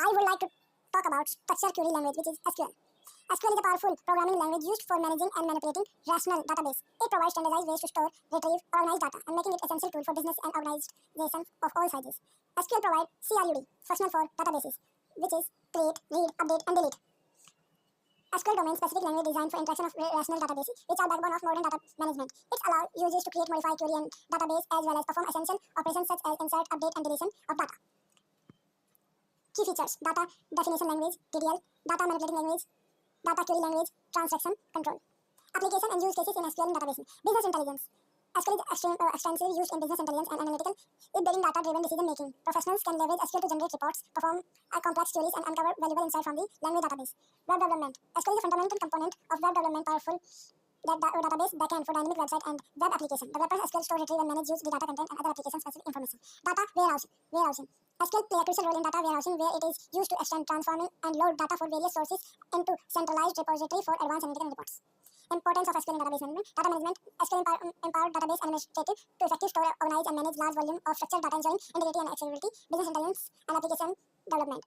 I would like to talk about structured query language, which is SQL. SQL is a powerful programming language used for managing and manipulating relational database. It provides standardized ways to store, retrieve, organize data, and making it essential tool for business and organization of all sizes. SQL provides CRUD, functional for databases, which is create, read, update, and delete. SQL domain-specific language designed for interaction of relational databases, which are backbone of modern data management. It allows users to create, modify, query, and database as well as perform essential operations such as insert, update, and deletion of data. Key features: data definition language (DDL), data manipulating language, data query language, transaction control. Application and use cases in SQL and database. Business intelligence. SQL is extensively used in business intelligence and analytical, it building data-driven decision making. Professionals can leverage SQL to generate reports, perform complex queries, and uncover valuable insight from the language database. Web development. SQL is a fundamental component of web development, powerful database backend for dynamic website and web application. Developers SQL store, retrieve, and manage use the data content and other application-specific information. Data warehousing. SQL play a crucial role in data warehousing, where it is used to extend, transforming, and load data for various sources into centralized repository for advanced analytical reports. Importance of SQL in database management. Data management. SQL empowered database administrative to effectively store, organize, and manage large volume of structured data, ensuring integrity and accessibility. Business intelligence and application development.